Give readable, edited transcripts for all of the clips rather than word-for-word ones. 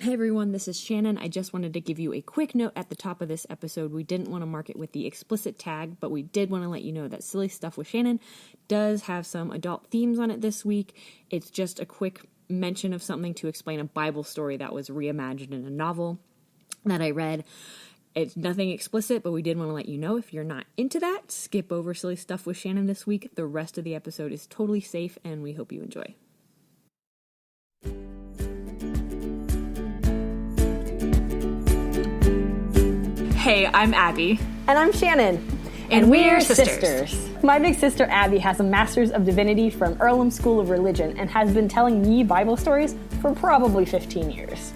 Hey everyone, this is Shannon. I just wanted to give you a quick note at the top of this episode. We didn't want to mark it with the explicit tag, but we did want to let you know that Silly Stuff with Shannon does have some adult themes on it this week. It's just a quick mention of something to explain a Bible story that was reimagined in a novel that I read. It's nothing explicit, but we did want to let you know if you're not into that, skip over Silly Stuff with Shannon this week. The rest of the episode is totally safe, and we hope you enjoy. Hey, I'm Abbey. And I'm Shannon. And we're sisters. My big sister Abbey has a Master's of Divinity from Earlham School of Religion and has been telling me Bible stories for probably 15 years.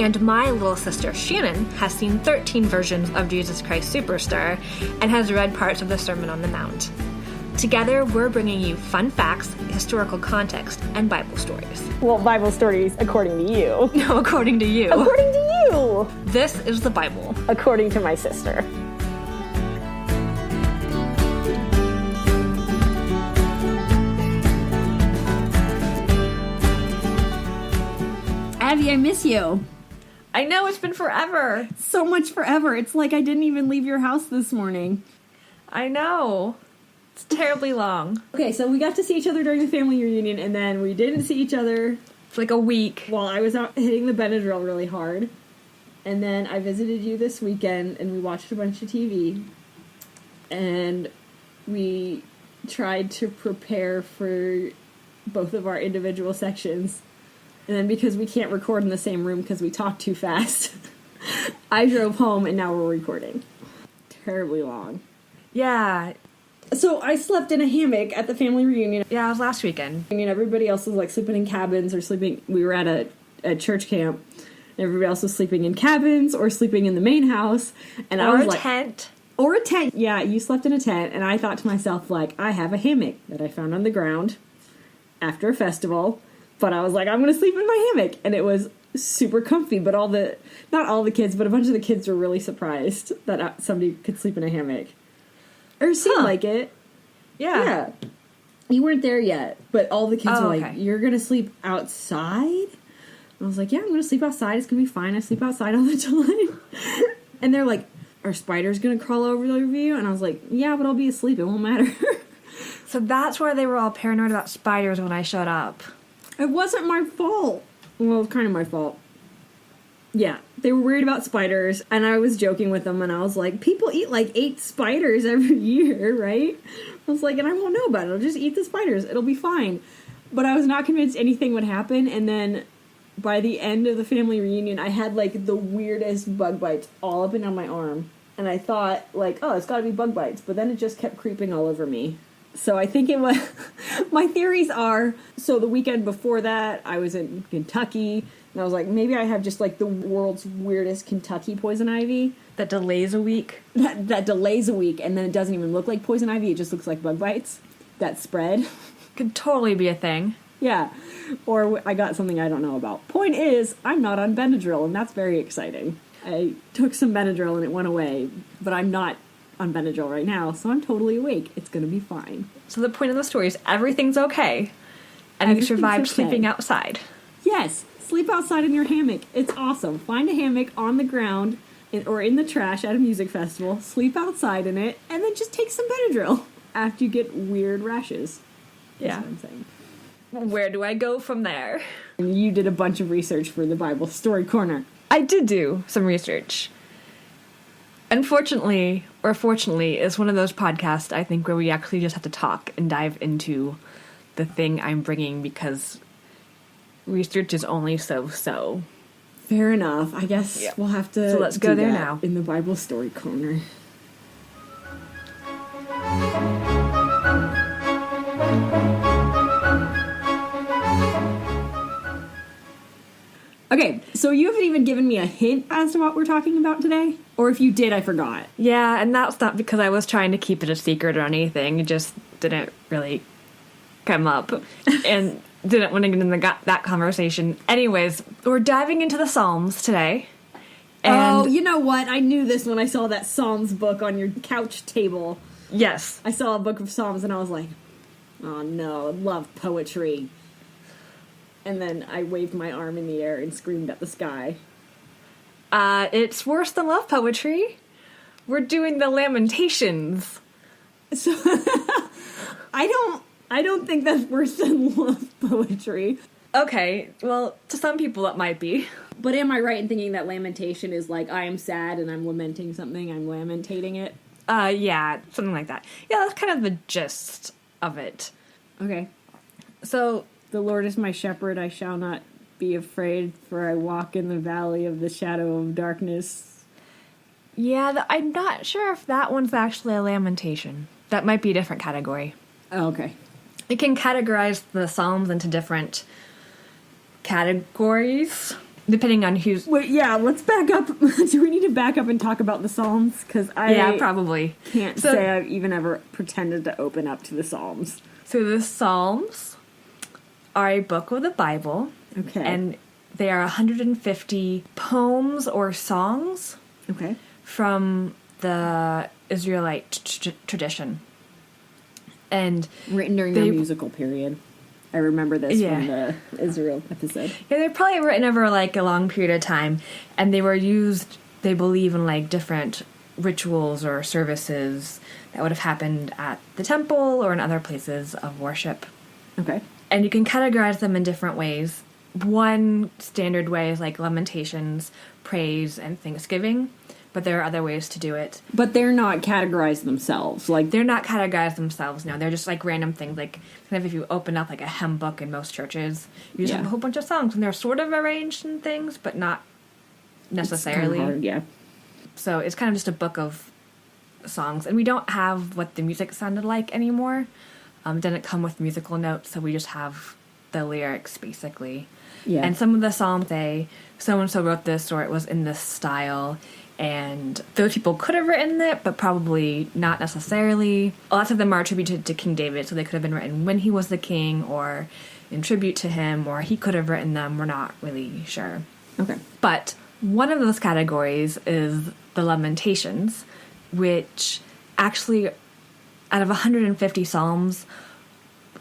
And my little sister Shannon has seen 13 versions of Jesus Christ Superstar and has read parts of the Sermon on the Mount. Together, we're bringing you fun facts, historical context, and Bible stories. Well, Bible stories according to you. No, according to you. According to you! This is the Bible. According to my sister. Abby, I miss you. I know, it's been forever. So much forever. It's like I didn't even leave your house this morning. I know. It's terribly long. Okay, so we got to see each other during the family reunion, and then we didn't see each other For like a week. while I was out hitting the Benadryl really hard. And then I visited you this weekend, and we watched a bunch of TV. And we tried to prepare for both of our individual sections. And then because we can't record in the same room because we talk too fast, I drove home, and now we're recording. Terribly long. Yeah. So I slept in a hammock at the family reunion. Yeah, it was last weekend. I mean, everybody else was like sleeping in cabins or sleeping. We were at a church camp. And everybody else was sleeping in cabins or sleeping in the main house. And I was like, tent. Or a tent. Yeah, you slept in a tent. And I thought to myself, like, I have a hammock that I found on the ground after a festival. But I was like, I'm going to sleep in my hammock. And it was super comfy. But not all the kids, but a bunch of the kids were really surprised that somebody could sleep in a hammock. Or seemed like it. Yeah. You weren't there yet, but all the kids were like, okay. You're going to sleep outside? I was like, yeah, I'm going to sleep outside. It's going to be fine. I sleep outside all the time. And they're like, are spiders going to crawl over you? And I was like, yeah, but I'll be asleep. It won't matter. So that's why they were all paranoid about spiders when I showed up. It wasn't my fault. Well, it was kind of my fault. Yeah, they were worried about spiders, and I was joking with them, and I was like, people eat like 8 spiders every year, right? I was like, and I won't know about it. I'll just eat the spiders. It'll be fine. But I was not convinced anything would happen, and then by the end of the family reunion, I had like the weirdest bug bites all up and down my arm. And I thought, like, oh, it's got to be bug bites, but then it just kept creeping all over me. So I think it was, my theories are, so the weekend before that, I was in Kentucky, and I was like, maybe I have just, like, the world's weirdest Kentucky poison ivy. That delays a week. That delays a week, and then it doesn't even look like poison ivy, it just looks like bug bites that spread. Could totally be a thing. Yeah. Or I got something I don't know about. Point is, I'm not on Benadryl, and that's very exciting. I took some Benadryl, and it went away, but I'm not on Benadryl right now, so I'm totally awake. It's gonna be fine. So the point of the story is everything's okay. And you survived sleeping outside. Yes. Sleep outside in your hammock. It's awesome. Find a hammock on the ground or in the trash at a music festival. Sleep outside in it, and then just take some Benadryl after you get weird rashes. Yeah. That's what I'm saying. Where do I go from there? And you did a bunch of research for the Bible Story Corner. I did do some research. Unfortunately, or fortunately, it's one of those podcasts, I think, where we actually just have to talk and dive into the thing I'm bringing because research is only so. Fair enough. I guess we'll have to So let's go there that now. In the Bible Story Corner. Okay, so you haven't even given me a hint as to what we're talking about today? Or if you did, I forgot. Yeah, and that's not because I was trying to keep it a secret or anything. It just didn't really come up. And didn't want to get into that conversation. Anyways, we're diving into the Psalms today. And you know what? I knew this when I saw that Psalms book on your couch table. Yes. I saw a book of Psalms and I was like, oh no, I love poetry. And then I waved my arm in the air and screamed at the sky. It's worse than love poetry. We're doing the Lamentations. So I don't think that's worse than love poetry. Okay, well, to some people it might be. But am I right in thinking that lamentation is like, I am sad and I'm lamenting something, I'm lamentating it? Yeah, something like that. Yeah, that's kind of the gist of it. Okay. So, The Lord is my shepherd, I shall not be afraid, for I walk in the valley of the shadow of darkness. yeah, I'm not sure if that one's actually a lamentation. That might be a different category. Oh, okay. It can categorize the Psalms into different categories, depending on who's... Wait, yeah, let's back up. Do we need to back up and talk about the Psalms? Because Yeah, probably. can't say I've even ever pretended to open up to the Psalms. So the Psalms are a book of the Bible. Okay. And they are 150 poems or songs Okay. from the Israelite tradition. And Written during the musical period. I remember this from the Israel episode. yeah, they're probably written over like a long period of time, and they were used, they believe, in like different rituals or services that would have happened at the temple or in other places of worship. Okay. And you can categorize them in different ways. One standard way is like Lamentations, praise, and thanksgiving, but there are other ways to do it. But they're not categorized themselves. Like, They're not categorized themselves, no. They're just like random things. Like, kind of if you open up like a hymn book in most churches, you just have a whole bunch of songs, and they're sort of arranged in things, but not necessarily. It's kind of hard, yeah. So it's kind of just a book of songs. And we don't have what the music sounded like anymore. It didn't come with musical notes, so we just have the lyrics, basically. Yeah. And some of the psalms say, so-and-so wrote this, or it was in this style. And those people could have written it, but probably not necessarily. Lots of them are attributed to King David, so they could have been written when he was the king, or in tribute to him, or he could have written them. We're not really sure. Okay. But one of those categories is the Lamentations, which actually, out of 150 psalms,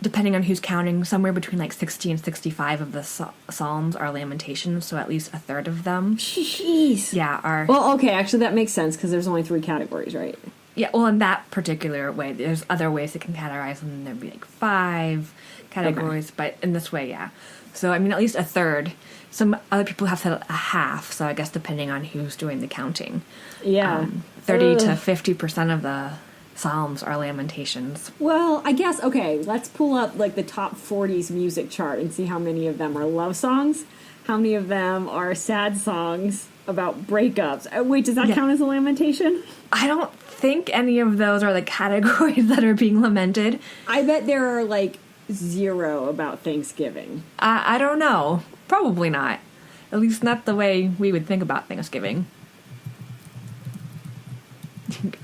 depending on who's counting, somewhere between like 60 and 65 of the psalms are Lamentations, so at least a third of them. Jeez. Yeah, are... Well, okay, actually that makes sense, because there's only 3 categories, right? Yeah, well, in that particular way. There's other ways that can categorize them. There'd be like 5 categories, but in this way, yeah. So, I mean, at least a third. Some other people have said a half, so I guess depending on who's doing the counting. Yeah. 30 to 50% of the psalms are Lamentations. Well, I guess, okay, let's pull up, like, the top 40s music chart and see how many of them are love songs, how many of them are sad songs about breakups. Wait, does that count as a lamentation? I don't think any of those are the categories that are being lamented. I bet there are, like, 0 about Thanksgiving. I don't know. Probably not. At least not the way we would think about Thanksgiving.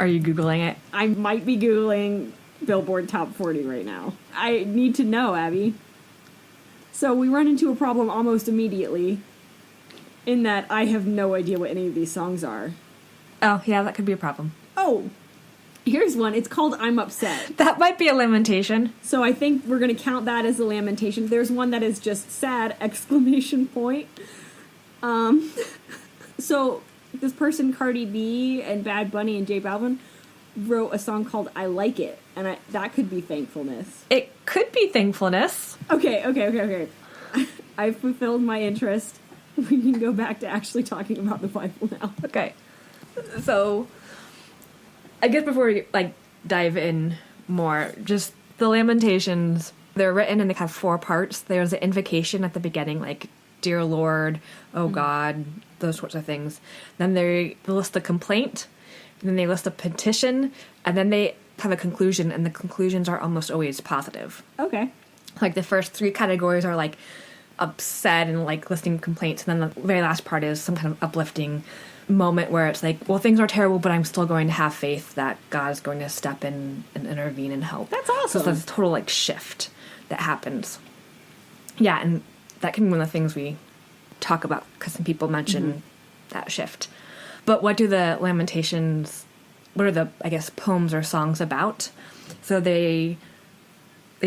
Are you Googling it? I might be Googling Billboard Top 40 right now. I need to know, Abby. So we run into a problem almost immediately in that I have no idea what any of these songs are. Oh, yeah, that could be a problem. Oh, here's one. It's called I'm Upset. That might be a lamentation. So I think we're going to count that as a lamentation. There's one that is just sad, exclamation point. So this person, Cardi B and Bad Bunny and J Balvin, wrote a song called I Like It. And that could be thankfulness. It could be thankfulness. Okay. I've fulfilled my interest. We can go back to actually talking about the Bible now. Okay. So, I guess before we, like, dive in more, just the Lamentations, they're written and they have 4 parts. There's an invocation at the beginning, like, Dear Lord, oh God, those sorts of things. Then they list a complaint, and then they list a petition, and then they have a conclusion, and the conclusions are almost always positive. Okay. Like, the first 3 categories are, like, upset and, like, listing complaints, and then the very last part is some kind of uplifting moment where it's like, well, things are terrible, but I'm still going to have faith that God is going to step in and intervene and help. That's awesome. So it's a total, like, shift that happens. Yeah, and that can be one of the things we talk about, because some people mention that shift. But what do the Lamentations, what are the, I guess, poems or songs about? So they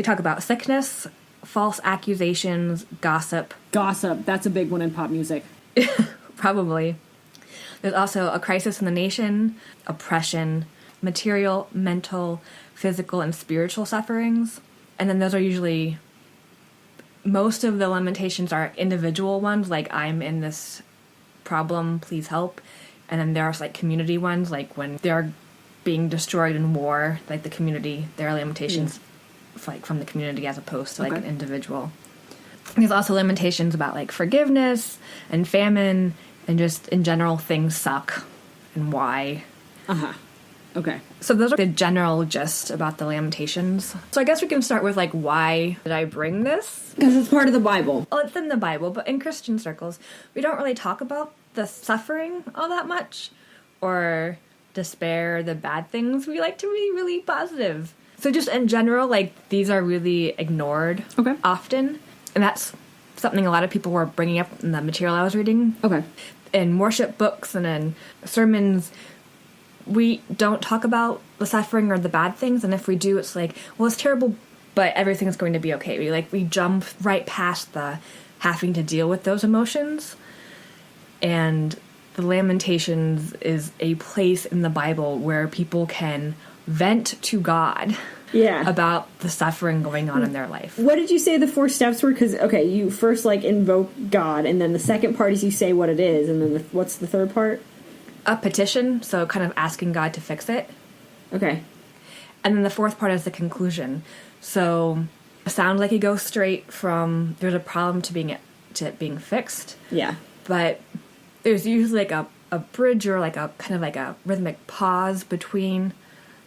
talk about sickness, false accusations, gossip. Gossip, that's a big one in pop music. Probably. There's also a crisis in the nation, oppression, material, mental, physical, and spiritual sufferings. And then those are usually, most of the lamentations are individual ones, like I'm in this problem, please help. And then there's like community ones, like when they're being destroyed in war, like the community, there are lamentations like from the community as opposed to like an individual. There's also lamentations about like forgiveness and famine and just in general things suck and why. Okay. So those are the general gist about the Lamentations. So I guess we can start with like, why did I bring this? Because it's part of the Bible. Well, it's in the Bible, but in Christian circles, we don't really talk about the suffering all that much or despair, the bad things. We like to be really positive. So just in general, like these are really ignored often. And that's something a lot of people were bringing up in the material I was reading. Okay. In worship books and in sermons, we don't talk about the suffering or the bad things, and if we do, it's like, well, it's terrible, but everything's going to be okay. We jump right past the having to deal with those emotions, and the Lamentations is a place in the Bible where people can vent to God about the suffering going on in their life. What did you say the 4 steps were? Because, okay, you first, like, invoke God, and then the second part is you say what it is, and then what's the third part? A petition, so kind of asking God to fix it. Okay. And then the fourth part is the conclusion. So it sounds like you go straight from there's a problem to it being fixed. Yeah. But there's usually like a bridge or like a kind of like a rhythmic pause between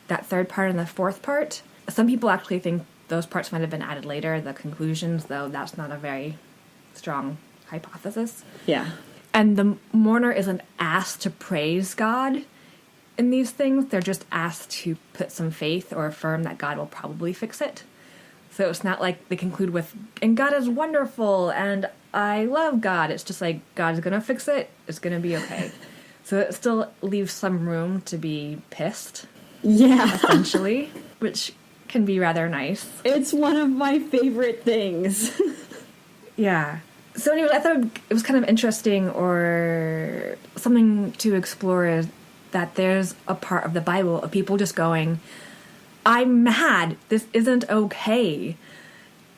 that third part and the fourth part. Some people actually think those parts might have been added later, the conclusions, though that's not a very strong hypothesis. Yeah. And the mourner isn't asked to praise God in these things. They're just asked to put some faith or affirm that God will probably fix it. So it's not like they conclude with, and God is wonderful, and I love God. It's just like, God's going to fix it. It's going to be okay. So it still leaves some room to be pissed. Yeah. Essentially, which can be rather nice. It's one of my favorite things. Yeah. So anyways, I thought it was kind of interesting or something to explore is that there's a part of the Bible of people just going, I'm mad, this isn't okay.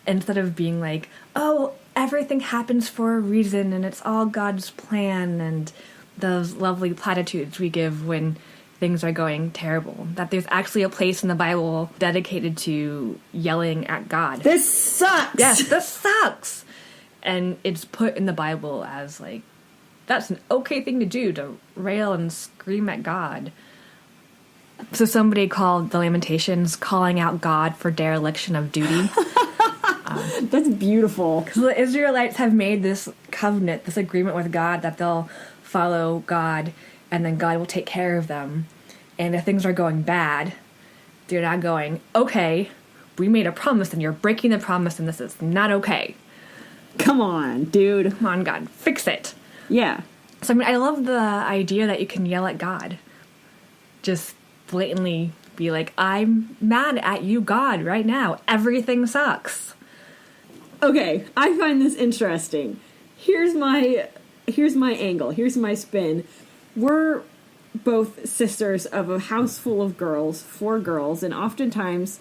Instead of being like, oh, everything happens for a reason and it's all God's plan, and those lovely platitudes we give when things are going terrible. That there's actually a place in the Bible dedicated to yelling at God. This sucks! Yes, this sucks! And it's put in the Bible as, like, that's an okay thing to do, to rail and scream at God. So somebody called the Lamentations calling out God for dereliction of duty. That's beautiful. Because the Israelites have made this covenant, this agreement with God that they'll follow God and then God will take care of them. And if things are going bad, they're not going, okay, we made a promise and you're breaking the promise and this is not okay. Come on, dude. Come on, God, fix it. Yeah. So, I mean, I love the idea that you can yell at God. Just blatantly be like, I'm mad at you, God, right now. Everything sucks. Okay, I find this interesting. Here's my angle. Here's my spin. We're both sisters of a house full of girls, 4 girls, and oftentimes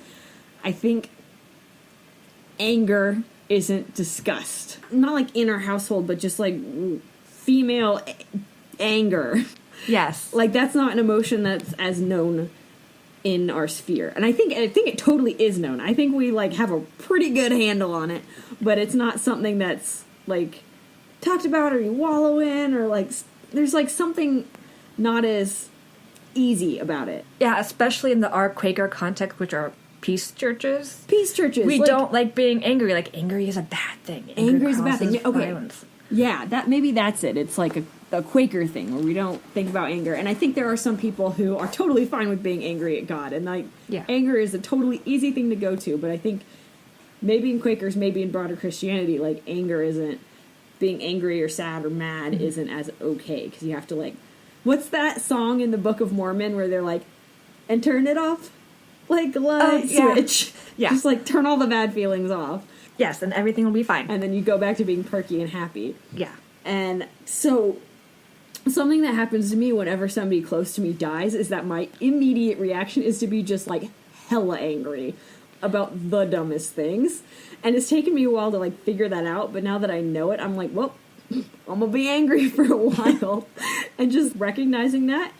I think anger isn't discussed. Not like in our household, but just like female anger. Yes. Like that's not an emotion that's as known in our sphere. And I think it totally is known. I think we like have a pretty good handle on it, but it's not something that's like talked about or you wallow in, or like there's like something not as easy about it. Yeah, especially in our Quaker context, which are peace churches. Peace churches. We don't like being angry. Like, angry is a bad thing. Anger is a bad thing. Okay. Violence. Yeah, maybe that's it. It's like a Quaker thing where we don't think about anger. And I think there are some people who are totally fine with being angry at God. And like, anger is a totally easy thing to go to. But I think maybe in Quakers, maybe in broader Christianity, like anger isn't, being angry or sad or mad isn't as okay. Because you have to like, what's that song in the Book of Mormon where they're like, and turn it off? Like a light switch. Yeah. Just like turn all the bad feelings off. Yes, and everything will be fine. And then you go back to being perky and happy. Yeah. And so something that happens to me whenever somebody close to me dies is that my immediate reaction is to be just like hella angry about the dumbest things. And it's taken me a while to like figure that out, but now that I know it, I'm like, well, I'm gonna be angry for a while. And just recognizing that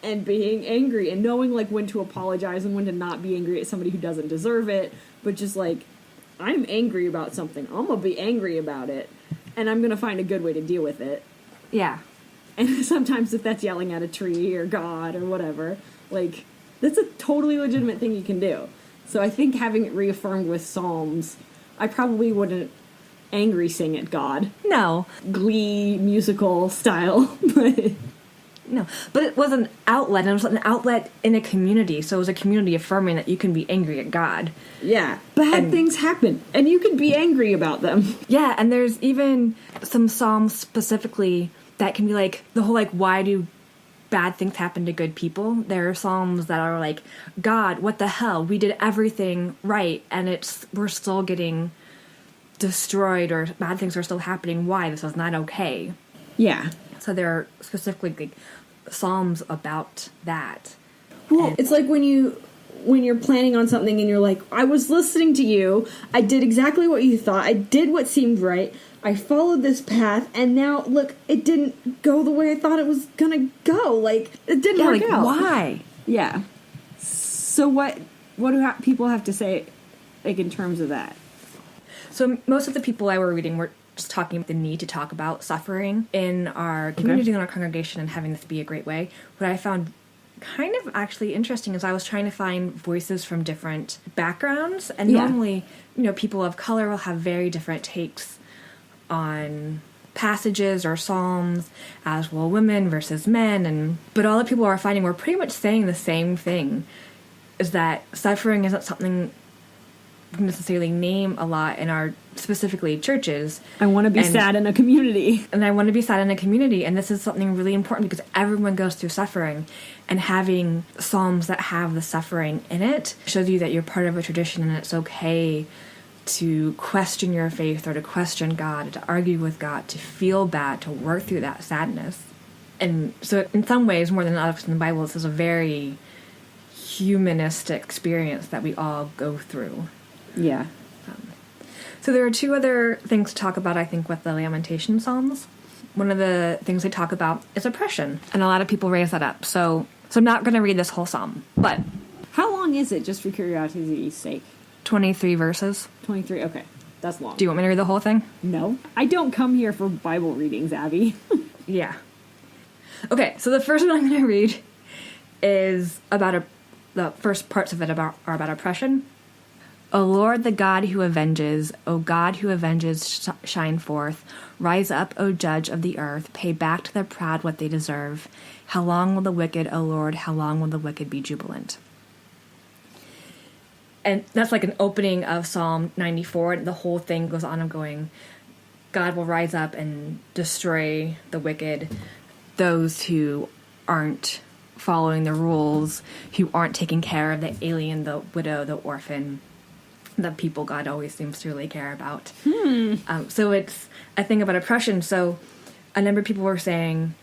and being angry and knowing like when to apologize and when to not be angry at somebody who doesn't deserve it, but just like, I'm angry about something, I'm gonna be angry about it, and I'm gonna find a good way to deal with it. Yeah. And sometimes if that's yelling at a tree or God or whatever, like, that's a totally legitimate thing you can do. So I think having it reaffirmed with Psalms, I probably wouldn't angry sing at God. No. Glee musical style. But No. But it was an outlet, and it was an outlet in a community, so it was a community affirming that you can be angry at God. yeah, bad things happen, and you can be angry about them. Yeah, and there's even some psalms specifically that can be like, the whole like, why do bad things happen to good people? There are psalms that are like, God, what the hell? We did everything right, and we're still getting destroyed, or bad things are still happening. Why? This is not okay. Yeah. So there are specifically like psalms about that. Well, it's like when you're planning on something and you're like, I was listening to you, I did exactly what you thought, I did what seemed right, I followed this path, and now, look, it didn't go the way I thought it was gonna go. Like, it didn't work like, out. why? Yeah. So what do people have to say, like, in terms of that? So most of the people I were reading were just talking about the need to talk about suffering in our community and our congregation, and having this be a great way. What I found kind of actually interesting is I was trying to find voices from different backgrounds, and normally, people of color will have very different takes on passages or psalms, as well women versus men, but all the people are finding were pretty much saying the same thing, is that suffering isn't something we necessarily name a lot in our, specifically churches. I want to be sad in a community. And I want to be sad in a community, and this is something really important because everyone goes through suffering, and having psalms that have the suffering in it shows you that you're part of a tradition, and it's okay to question your faith, or to question God, to argue with God, to feel bad, to work through that sadness. And so in some ways, more than others in the Bible, this is a very humanistic experience that we all go through. Yeah. So there are two other things to talk about, I think, with the Lamentations Psalms. One of the things they talk about is oppression, and a lot of people raise that up. So I'm not going to read this whole psalm, but How long is it, just for curiosity's sake? 23 verses. 23, okay. That's long. Do you want me to read the whole thing? No. I don't come here for Bible readings, Abby. Yeah. Okay, so the first one I'm going to read is about the first parts of it are about oppression. O Lord, the God who avenges, O God who avenges, shine forth. Rise up, O Judge of the earth. Pay back to the proud what they deserve. How long will the wicked, O Lord, how long will the wicked be jubilant? And that's like an opening of Psalm 94. And the whole thing goes on of going, God will rise up and destroy the wicked, those who aren't following the rules, who aren't taking care of the alien, the widow, the orphan, the people God always seems to really care about. So it's a thing about oppression. So a number of people were saying,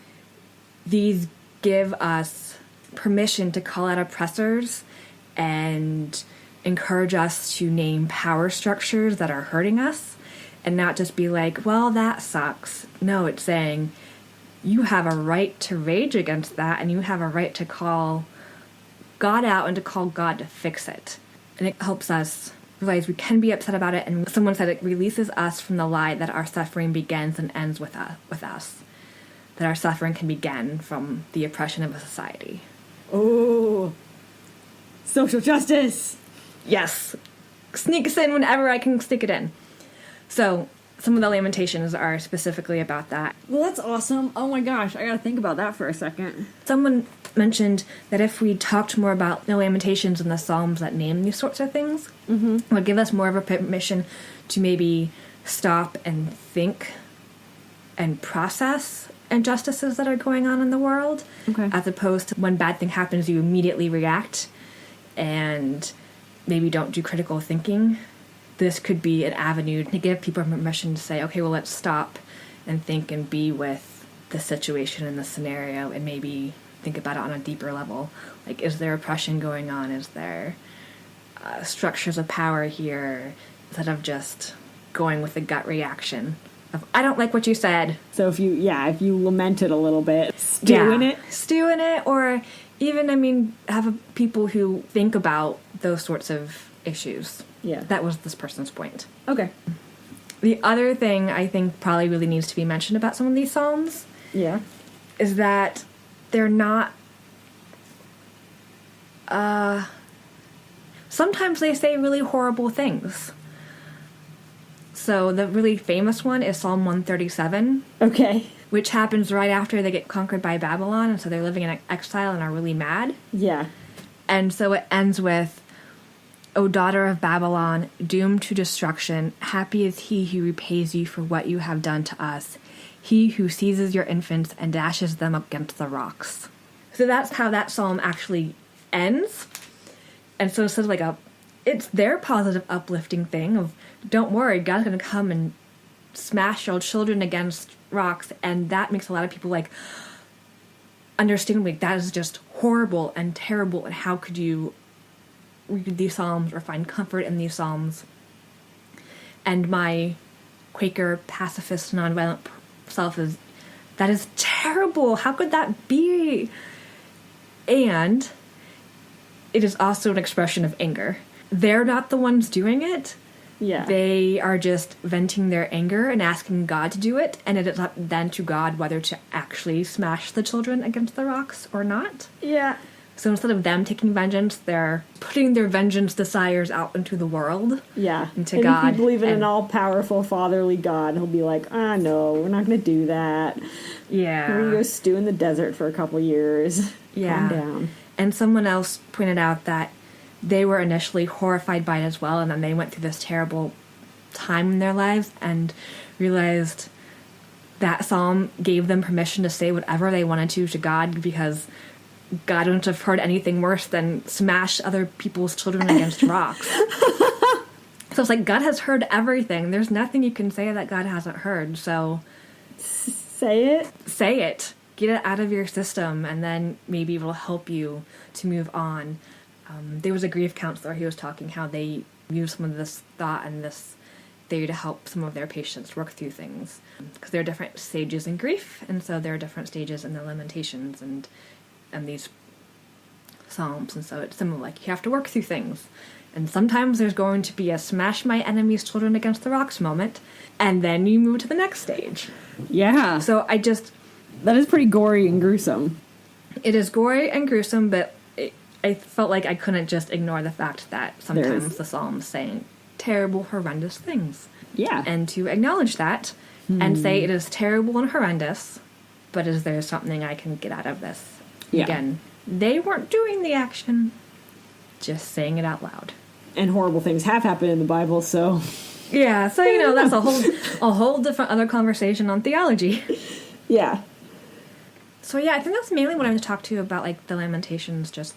these give us permission to call out oppressors and encourage us to name power structures that are hurting us, and not just be like, well, that sucks. No, it's saying you have a right to rage against that, and you have a right to call God out and to call God to fix it. And it helps us realize we can be upset about it, and someone said it releases us from the lie that our suffering begins and ends with us. That our suffering can begin from the oppression of a society. Oh, social justice. Yes. Sneak us in whenever I can stick it in. So some of the Lamentations are specifically about that. Well, that's awesome. Oh my gosh, I gotta think about that for a second. Someone mentioned that if we talked more about the Lamentations and the Psalms that name these sorts of things, it would give us more of a permission to maybe stop and think and process injustices that are going on in the world, as opposed to when bad thing happens, you immediately react and maybe don't do critical thinking this could be an avenue to give people permission to say, okay, well, let's stop and think and be with the situation and the scenario and maybe think about it on a deeper level. Like, is there oppression going on? Is there structures of power here? Instead of just going with the gut reaction of, I don't like what you said. So if you lament it a little bit, stew in it, or even, have people who think about those sorts of issues. Yeah. That was this person's point. Okay. The other thing I think probably really needs to be mentioned about some of these psalms is that they're not... sometimes they say really horrible things. So the really famous one is Psalm 137. Okay. Which happens right after they get conquered by Babylon, and so they're living in exile and are really mad. Yeah. And so it ends with, O daughter of Babylon, doomed to destruction, happy is he who repays you for what you have done to us, he who seizes your infants and dashes them against the rocks. So that's how that psalm actually ends. And so it's sort of it's their positive, uplifting thing of, don't worry, God's going to come and smash your children against rocks. And that makes a lot of people understand that is just horrible and terrible. And how could you read these psalms or find comfort in these psalms? And my Quaker pacifist nonviolent self is, that is terrible. How could that be? And it is also an expression of anger. They're not the ones doing it. Yeah. They are just venting their anger and asking God to do it, and it is up then to God whether to actually smash the children against the rocks or not. Yeah. So instead of them taking vengeance, they're putting their vengeance desires out into the world. Yeah. Into and God. If you believe in an all-powerful, fatherly God, he'll be like, no, we're not going to do that. Yeah. We're going to go stew in the desert for a couple years. Yeah. Calm down. And someone else pointed out that they were initially horrified by it as well, and then they went through this terrible time in their lives and realized that psalm gave them permission to say whatever they wanted to God, because God wouldn't have heard anything worse than smash other people's children against rocks. So it's God has heard everything. There's nothing you can say that God hasn't heard, so... Say it. Say it. Get it out of your system, and then maybe it will help you to move on. There was a grief counselor who was talking how they use some of this thought and this theory to help some of their patients work through things. Because there are different stages in grief, and so there are different stages in the Lamentations and these psalms, and so it's similar. You have to work through things. And sometimes there's going to be a smash my enemy's children against the rocks moment, and then you move to the next stage. Yeah. So that is pretty gory and gruesome. It is gory and gruesome, but I felt like I couldn't just ignore the fact that sometimes the psalms saying terrible, horrendous things. Yeah. And to acknowledge that and say it is terrible and horrendous, but is there something I can get out of this? Yeah. Again, they weren't doing the action, just saying it out loud. And horrible things have happened in the Bible, so... Yeah, so, that's a whole different other conversation on theology. Yeah. So, yeah, I think that's mainly what I'm going to talk to you about, the Lamentations. Just,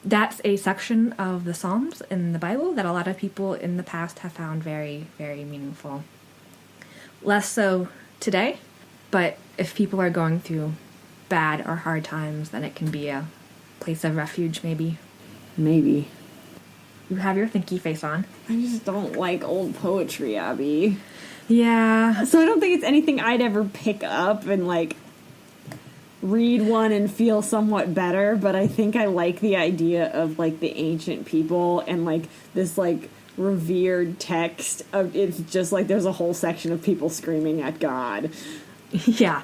that's a section of the Psalms in the Bible that a lot of people in the past have found very, very meaningful. Less so today, but if people are going through bad or hard times, then it can be a place of refuge, maybe. Maybe. You have your thinky face on. I just don't like old poetry, Abby. Yeah. So I don't think it's anything I'd ever pick up and, read one and feel somewhat better, but I think I like the idea of, the ancient people and, this, revered text of, it's just, there's a whole section of people screaming at God. Yeah.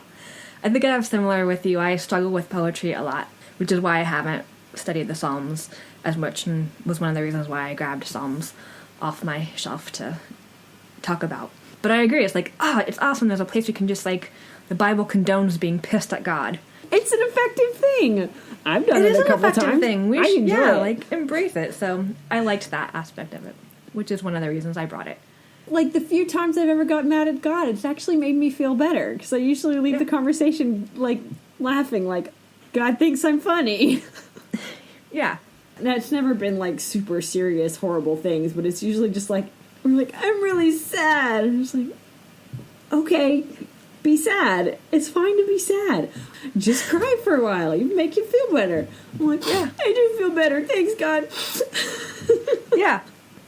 I think I'm similar with you. I struggle with poetry a lot, which is why I haven't studied the Psalms as much, and was one of the reasons why I grabbed Psalms off my shelf to talk about. But I agree, it's it's awesome, there's a place we can just, the Bible condones being pissed at God. It's an effective thing. I've done it a couple times. It is an effective thing. I enjoy it. Embrace it. So I liked that aspect of it, which is one of the reasons I brought it. The few times I've ever got mad at God, it's actually made me feel better. Because I usually leave the conversation, laughing, God thinks I'm funny. Yeah. Now, it's never been, super serious, horrible things, but it's usually just, I'm like, I'm really sad. I'm just like, okay, be sad. It's fine to be sad. Just cry for a while. You make you feel better. I'm like, yeah, I do feel better. Thanks, God. Yeah.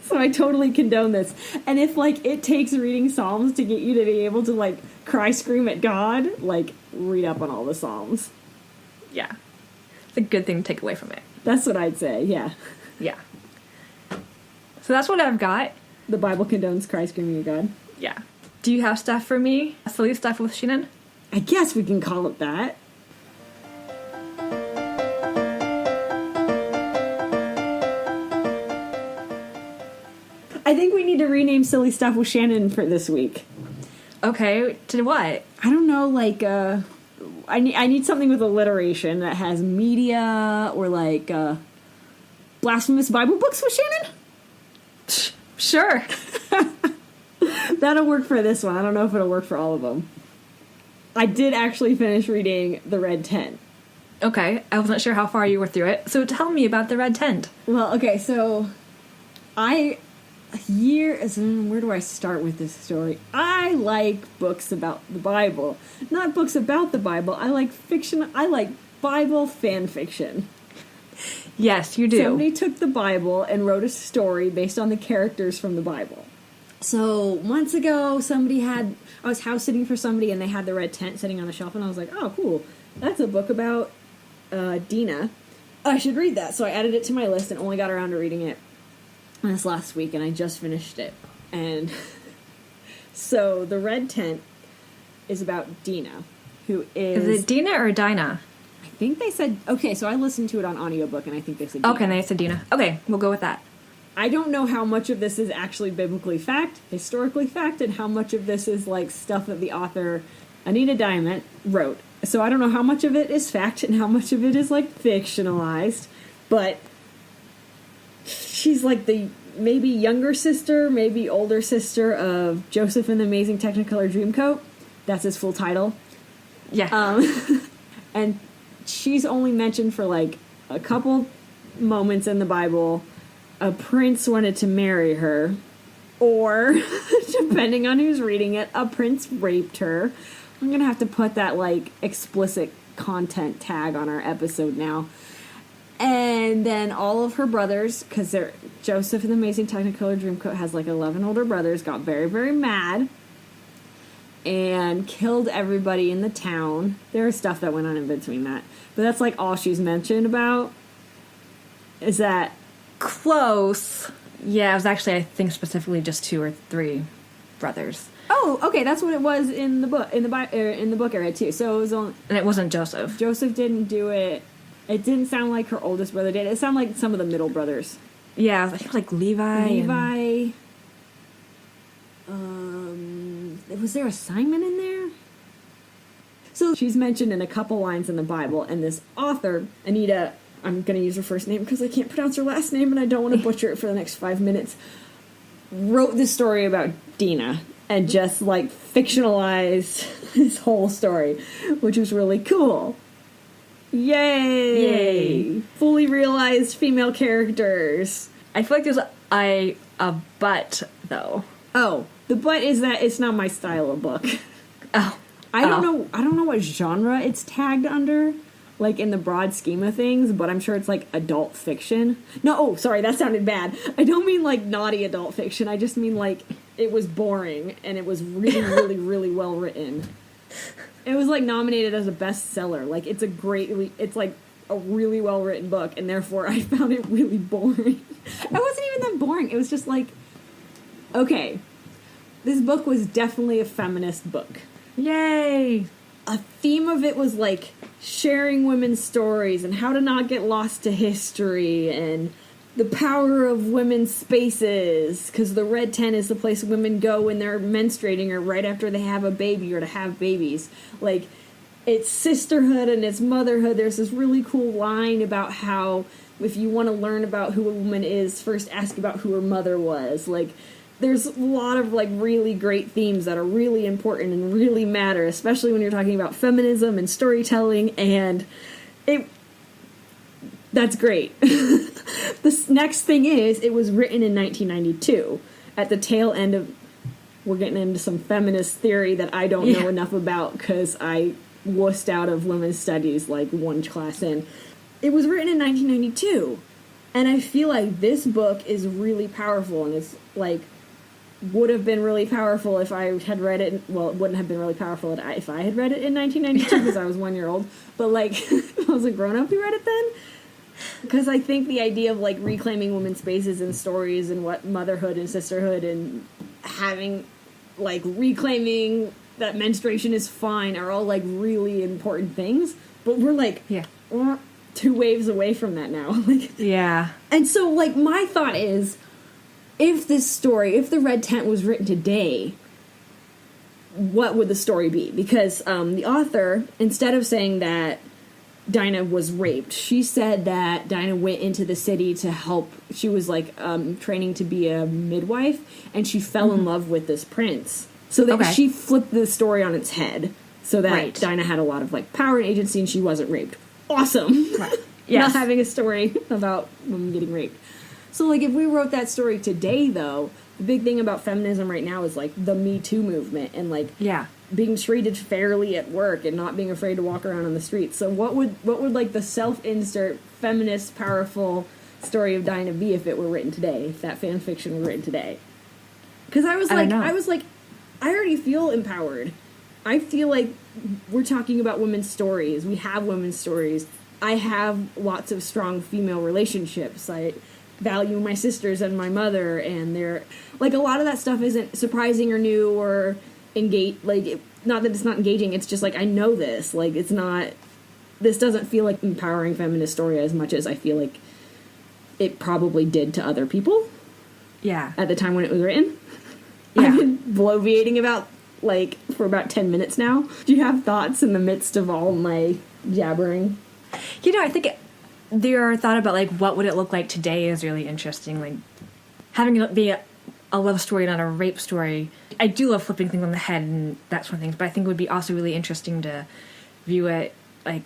So I totally condone this. And if, like, it takes reading Psalms to get you to be able to, like, cry, scream at God, like, read up on all the Psalms. Yeah. It's a good thing to take away from it. That's what I'd say, yeah. Yeah. So that's what I've got. The Bible condones cry, screaming at God. Yeah. Do you have stuff for me? Silly stuff with Shannon? I guess we can call it that. I think we need to rename Silly Stuff with Shannon for this week. Okay, to what? I don't know, like, I need something with alliteration that has media or, like, Blasphemous Bible Books with Shannon? Sure. That'll work for this one. I don't know if it'll work for all of them. I did actually finish reading The Red Tent. Okay, I wasn't sure how far you were through it, so tell me about the Red Tent. Well, okay, so where do I start with this story? I like books about the Bible. Not books about the Bible. I like fiction. I like Bible fan fiction. Yes, you do. Somebody took the Bible and wrote a story based on the characters from the Bible. So months ago, I was house sitting for somebody and they had The Red Tent sitting on the shelf and I was like, oh, cool. That's a book about Dina. I should read that. So I added it to my list and only got around to reading it this last week and I just finished it. And so The Red Tent is about Dina, who is... Is it Dina or Dinah? I think they said... Okay, so I listened to it on audiobook and I think they said Dina. Okay, they said Dina. Okay, we'll go with that. I don't know how much of this is actually biblically fact, historically fact, and how much of this is like stuff that the author, Anita Diamond, wrote. So I don't know how much of it is fact and how much of it is like fictionalized, but she's like the maybe younger sister, maybe older sister of Joseph in the Amazing Technicolor Dreamcoat. That's his full title. Yeah. And she's only mentioned for like a couple moments in the Bible. A prince wanted to marry her, or, depending on who's reading it, a prince raped her. I'm gonna have to put that, like, explicit content tag on our episode now. And then all of her brothers, because Joseph in the Amazing Technicolor Dreamcoat has, like, 11 older brothers, got very, very mad and killed everybody in the town. There was stuff that went on in between that. But that's, like, all she's mentioned about, is that... Close. Yeah, it was actually, I think, specifically just 2 or 3 brothers. Oh, okay, that's what it was in the book, in the book area too. So it was only... And it wasn't Joseph. Joseph didn't do it. It didn't sound like her oldest brother did. It sounded like some of the middle brothers. Yeah, I think like Levi. Was there a Simon in there? So she's mentioned in a couple lines in the Bible, and this author, Anita... I'm going to use her first name because I can't pronounce her last name and I don't want to butcher it for the next 5 minutes, wrote this story about Dina and just, like, fictionalized this whole story, which was really cool. Yay! Fully realized female characters. I feel like there's a but, though. Oh, the but is that it's not my style of book. Oh. I don't know what genre it's tagged under. Like, in the broad scheme of things, but I'm sure it's, like, adult fiction. No, oh, sorry, that sounded bad. I don't mean, like, naughty adult fiction. I just mean, like, it was boring, and it was really, really, really well written. It was, like, nominated as a bestseller. Like, it's like, a really well-written book, and therefore I found it really boring. It wasn't even that boring. It was just, like, okay, this book was definitely a feminist book. Yay! A theme of it was, like, sharing women's stories and how to not get lost to history and the power of women's spaces, because the Red Tent is the place women go when they're menstruating or right after they have a baby or to have babies. Like, it's sisterhood and it's motherhood. There's this really cool line about how if you want to learn about who a woman is, first ask about who her mother was. Like, there's a lot of, like, really great themes that are really important and really matter, especially when you're talking about feminism and storytelling, and that's great. This next thing is, it was written in 1992, at the tail end of, we're getting into some feminist theory that I don't know enough about because I wussed out of women's studies like one class in. It was written in 1992, and I feel like this book is really powerful, and it's like would have been really powerful if I had read it. Well, it wouldn't have been really powerful if I had read it in 1992 because I was 1 year old. But like, if I was a grown up who read it then, because I think the idea of like reclaiming women's spaces and stories and what motherhood and sisterhood and having like reclaiming that menstruation is fine are all like really important things. But we're like, we're 2 waves away from that now. Like, Yeah. and so like my thought is, if this story, if the Red Tent was written today, what would the story be? Because the author, instead of saying that Dinah was raped, she said that Dinah went into the city to help. She was like training to be a midwife, and she fell in love with this prince. So that she flipped the story on its head, so that Dinah had a lot of like power and agency, and she wasn't raped. Awesome. Right. Yes. Not having a story about women getting raped. So, like, if we wrote that story today, though, the big thing about feminism right now is, like, the Me Too movement and, like, being treated fairly at work and not being afraid to walk around on the streets. So what would like, the self-insert, feminist, powerful story of Dinah be if it were written today, if that fan fiction were written today? Because I was like, I already feel empowered. I feel like we're talking about women's stories. We have women's stories. I have lots of strong female relationships. I value my sisters and my mother, and they're like, a lot of that stuff isn't surprising or new or engage, like, not that it's not engaging, it's just like, I know this, like, it's not, this doesn't feel like empowering feminist story as much as I feel like it probably did to other people at the time when it was written. I've been bloviating about, like, for about 10 minutes now. Do you have thoughts in the midst of all my jabbering? You know, I think their thought about, like, what would it look like today is really interesting. Like, having it be a love story, not a rape story. I do love flipping things on the head and that sort of things, but I think it would be also really interesting to view it, like,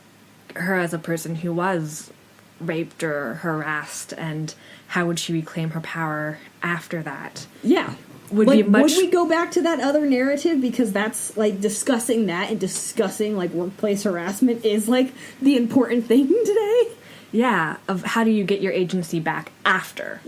her as a person who was raped or harassed, and how would she reclaim her power after that? Yeah. Would we go back to that other narrative? Because that's, like, discussing that and discussing, like, workplace harassment is, like, the important thing today. Yeah, of how do you get your agency back after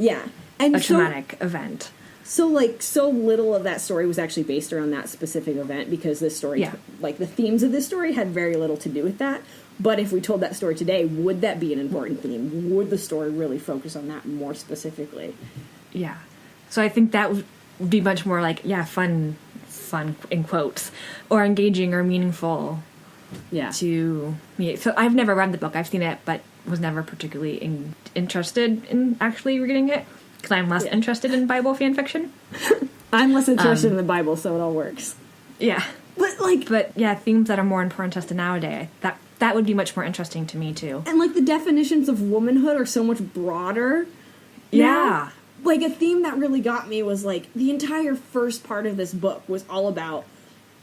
and a traumatic event. So, like, so little of that story was actually based around that specific event, because this story, like, the themes of this story had very little to do with that. But if we told that story today, would that be an important theme? Would the story really focus on that more specifically? Yeah. So I think that would be much more like, fun in quotes, or engaging or meaningful to me. So I've never read the book. I've seen it, but was never particularly interested in actually reading it, because I'm less interested in Bible fan fiction. I'm less interested in the Bible, so it all works. Yeah. But themes that are more important to us nowadays, that would be much more interesting to me, too. And, like, the definitions of womanhood are so much broader. Yeah. Like, a theme that really got me was, like, the entire first part of this book was all about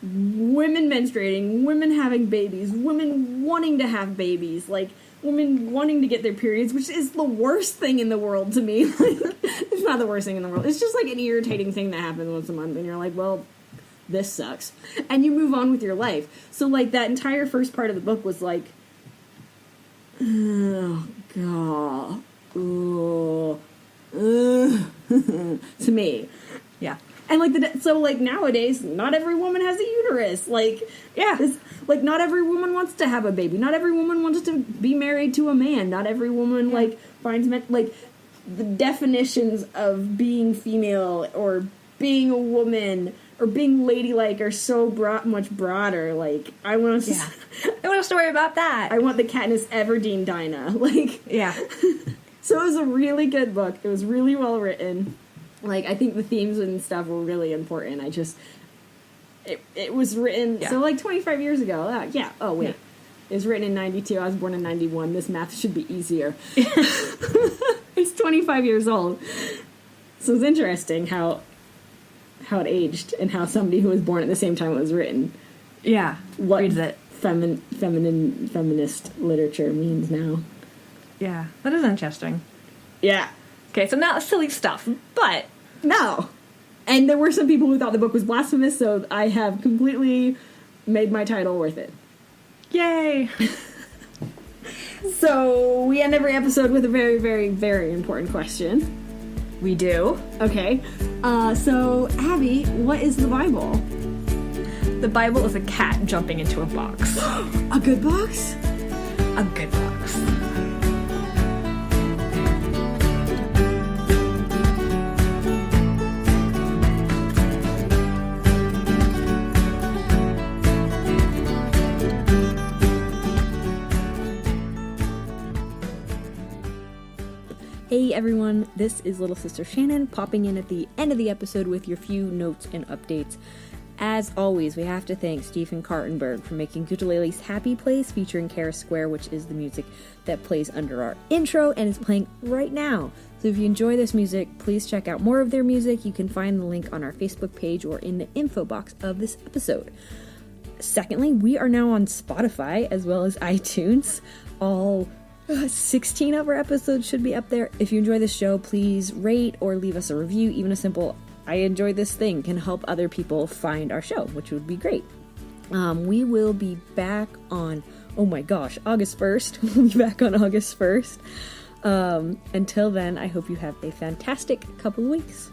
women menstruating, women having babies, women wanting to have babies, like, women wanting to get their periods, which is the worst thing in the world to me. Like, it's not the worst thing in the world. It's just, like, an irritating thing that happens once a month, and you're like, well, this sucks. And you move on with your life. So, like, that entire first part of the book was, like, oh, God. Oh. To me. Yeah. And, like, so, like, nowadays, not every woman has a uterus. Like, like, not every woman wants to have a baby. Not every woman wants to be married to a man. Not every woman, like, finds men. Like, the definitions of being female or being a woman or being ladylike are so much broader. Like, I want to... I want a story about that. I want the Katniss Everdeen Dinah. Like... Yeah. So it was a really good book. It was really well written. Like, I think the themes and stuff were really important. I just... It was written... So, like, 25 years ago. Oh, wait. It was written in 92. I was born in 91. This math should be easier. It's 25 years old. So it's interesting how it aged and how somebody who was born at the same time it was written. Yeah. What reads it. Feminist literature means now. Yeah. That is interesting. Yeah. Okay, so not silly stuff, but... No. And there were some people who thought the book was blasphemous, so I have completely made my title worth it. Yay! So we end every episode with a very, very, very important question. We do. Okay. So, Abby, what is the Bible? The Bible is a cat jumping into a box. A good box? A good box. Hey everyone, this is Little Sister Shannon popping in at the end of the episode with your few notes and updates. As always, we have to thank Stephen Kartenberg for making Kutalele's Happy Place featuring Kara Square, which is the music that plays under our intro and is playing right now. So if you enjoy this music, please check out more of their music. You can find the link on our Facebook page or in the info box of this episode. Secondly, we are now on Spotify as well as iTunes. All 16 of our episodes should be up there. If you enjoy this show, please rate or leave us a review. Even a simple "I enjoyed this thing" can help other people find our show, which would be great. We will be back on, August 1st. We'll be back on August 1st. Until then, I hope you have a fantastic couple of weeks.